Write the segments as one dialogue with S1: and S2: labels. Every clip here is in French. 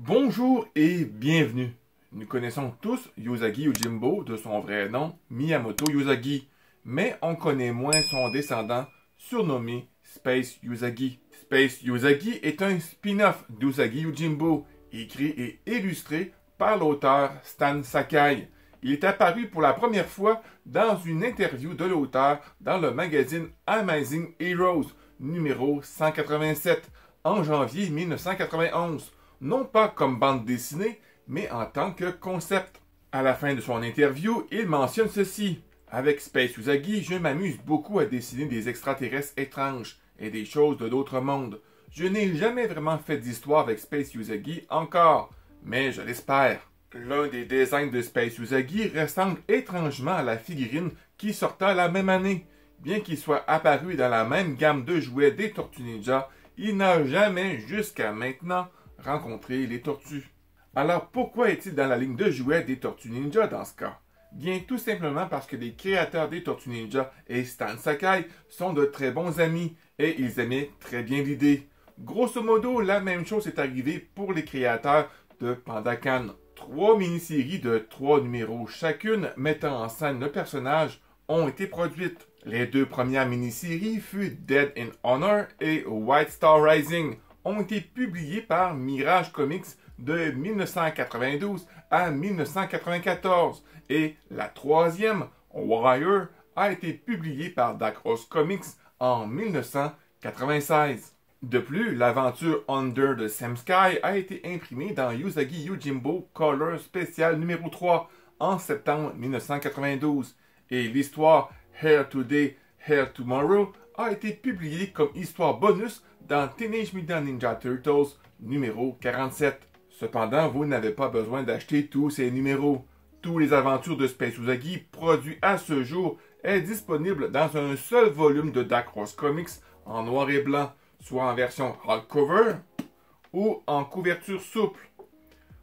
S1: Bonjour et bienvenue. Nous connaissons tous Usagi Yojimbo de son vrai nom, Miyamoto Usagi, mais on connaît moins son descendant surnommé Space Usagi. Space Usagi est un spin-off d'Usagi Yojimbo, écrit et illustré par l'auteur Stan Sakai. Il est apparu pour la première fois dans une interview de l'auteur dans le magazine Amazing Heroes, numéro 187, en janvier 1991. Non pas comme bande dessinée, mais en tant que concept. À la fin de son interview, il mentionne ceci. Avec Space Usagi, je m'amuse beaucoup à dessiner des extraterrestres étranges et des choses de d'autres mondes. Je n'ai jamais vraiment fait d'histoire avec Space Usagi encore, mais je l'espère. L'un des designs de Space Usagi ressemble étrangement à la figurine qui sortait la même année. Bien qu'il soit apparu dans la même gamme de jouets des Tortues Ninja, il n'a jamais, jusqu'à maintenant, rencontré les tortues. Alors pourquoi est-il dans la ligne de jouets des Tortues Ninja dans ce cas? Bien tout simplement parce que les créateurs des Tortues Ninja et Stan Sakai sont de très bons amis et ils aimaient très bien l'idée. Grosso modo, la même chose est arrivée pour les créateurs de Pandakan. 3 mini-séries de 3 numéros chacune mettant en scène le personnage ont été produites. Les 2 premières mini-séries furent Dead in Honor et White Star Rising, ont été publiées par Mirage Comics de 1992 à 1994 et la troisième, Warrior, a été publiée par Dark Horse Comics en 1996. De plus, l'aventure Under the Same Sky a été imprimée dans Usagi Yojimbo Color Special numéro 3 en septembre 1992 et l'histoire Here Today, Here Tomorrow a été publiée comme histoire bonus dans Teenage Mutant Ninja Turtles numéro 47. Cependant, vous n'avez pas besoin d'acheter tous ces numéros. Tous les aventures de Space Usagi produits à ce jour est disponible dans un seul volume de Dark Horse Comics en noir et blanc, soit en version hardcover ou en couverture souple.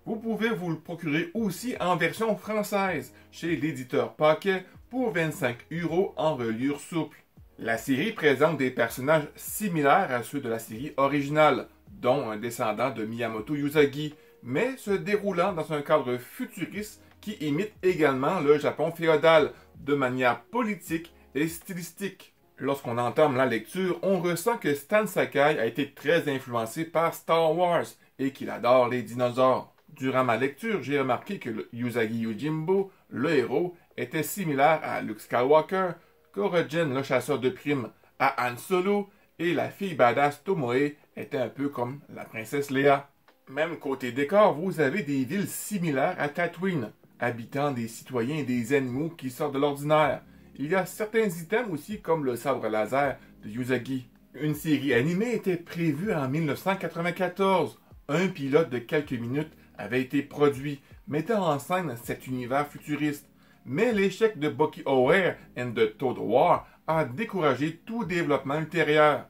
S1: Vous pouvez vous le procurer aussi en version française chez l'éditeur Pocket pour 25 € en reliure souple. La série présente des personnages similaires à ceux de la série originale, dont un descendant de Miyamoto Usagi, mais se déroulant dans un cadre futuriste qui imite également le Japon féodal, de manière politique et stylistique. Lorsqu'on entame la lecture, on ressent que Stan Sakai a été très influencé par Star Wars et qu'il adore les dinosaures. Durant ma lecture, j'ai remarqué que le Usagi Yojimbo, le héros, était similaire à Luke Skywalker, Korojin, le chasseur de primes, à Han Solo, et la fille badass Tomoe était un peu comme la princesse Leia. Même côté décor, vous avez des villes similaires à Tatooine, habitant des citoyens et des animaux qui sortent de l'ordinaire. Il y a certains items aussi comme le sabre laser de Usagi. Une série animée était prévue en 1994. Un pilote de quelques minutes avait été produit, mettant en scène cet univers futuriste. Mais l'échec de Bucky O'Hare and the Toad War a découragé tout développement ultérieur.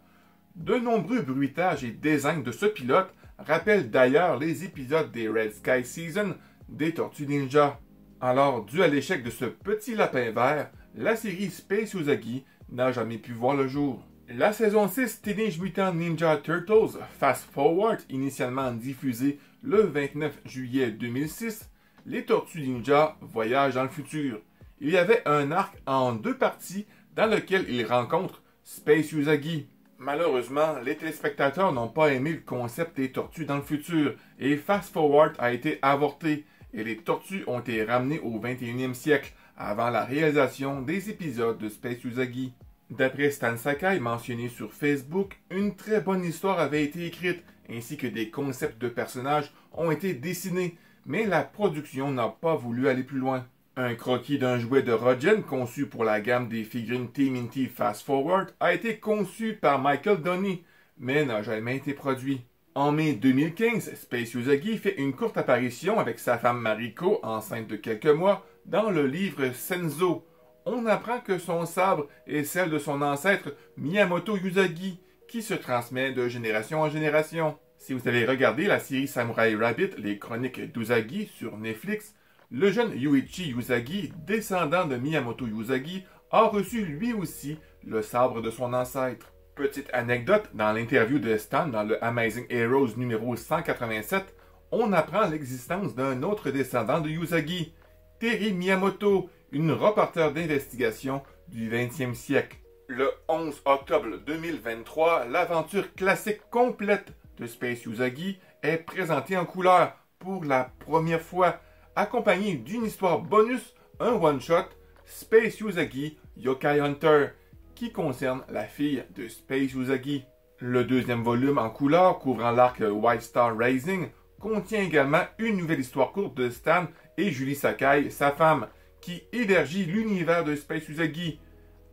S1: De nombreux bruitages et designs de ce pilote rappellent d'ailleurs les épisodes des Red Sky Season des Tortues Ninja. Alors, dû à l'échec de ce petit lapin vert, la série Space Usagi n'a jamais pu voir le jour. La saison 6 Teenage Mutant Ninja Turtles Fast Forward, initialement diffusée le 29 juillet 2006, les Tortues Ninja voyagent dans le futur. Il y avait un arc en 2 parties dans lequel ils rencontrent Space Usagi. Malheureusement, les téléspectateurs n'ont pas aimé le concept des tortues dans le futur et Fast Forward a été avorté et les tortues ont été ramenées au 21e siècle avant la réalisation des épisodes de Space Usagi. D'après Stan Sakai mentionné sur Facebook, une très bonne histoire avait été écrite ainsi que des concepts de personnages ont été dessinés, mais la production n'a pas voulu aller plus loin. Un croquis d'un jouet de Rogen conçu pour la gamme des figurines TMNT Fast Forward a été conçu par Michael Donny, mais n'a jamais été produit. En mai 2015, Space Usagi fait une courte apparition avec sa femme Mariko, enceinte de quelques mois, dans le livre Senzo. On apprend que son sabre est celle de son ancêtre Miyamoto Usagi, qui se transmet de génération en génération. Si vous avez regardé la série Samurai Rabbit, les chroniques d'Usagi sur Netflix, le jeune Yuichi Usagi, descendant de Miyamoto Usagi, a reçu lui aussi le sabre de son ancêtre. Petite anecdote, dans l'interview de Stan dans le Amazing Heroes numéro 187, on apprend l'existence d'un autre descendant de Usagi, Teru Miyamoto, une reporter d'investigation du 20e siècle. Le 11 octobre 2023, l'aventure classique complète de Space Usagi est présentée en couleur pour la première fois, accompagnée d'une histoire bonus, un one-shot, Space Usagi Yokai Hunter, qui concerne la fille de Space Usagi. Le deuxième volume en couleur, couvrant l'arc White Star Rising, contient également une nouvelle histoire courte de Stan et Julie Sakai, sa femme, qui élargit l'univers de Space Usagi.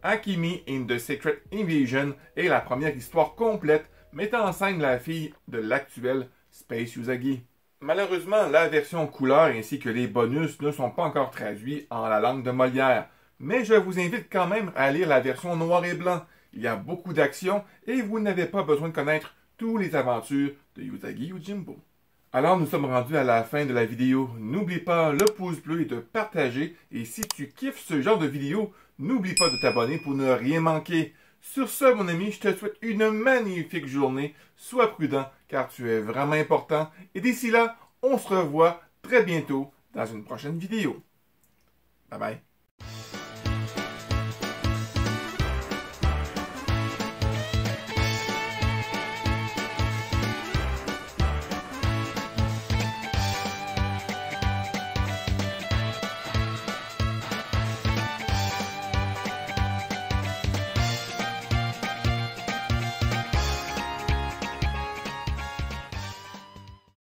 S1: Akimi in the Secret Invasion est la première histoire complète mettant en scène la fille de l'actuel Space Usagi. Malheureusement, la version couleur ainsi que les bonus ne sont pas encore traduits en la langue de Molière, mais je vous invite quand même à lire la version noir et blanc. Il y a beaucoup d'action et vous n'avez pas besoin de connaître toutes les aventures de Usagi Yojimbo. Alors nous sommes rendus à la fin de la vidéo. N'oublie pas le pouce bleu et de partager. Et si tu kiffes ce genre de vidéo, n'oublie pas de t'abonner pour ne rien manquer. Sur ce, mon ami, je te souhaite une magnifique journée. Sois prudent car tu es vraiment important. Et d'ici là, on se revoit très bientôt dans une prochaine vidéo. Bye bye.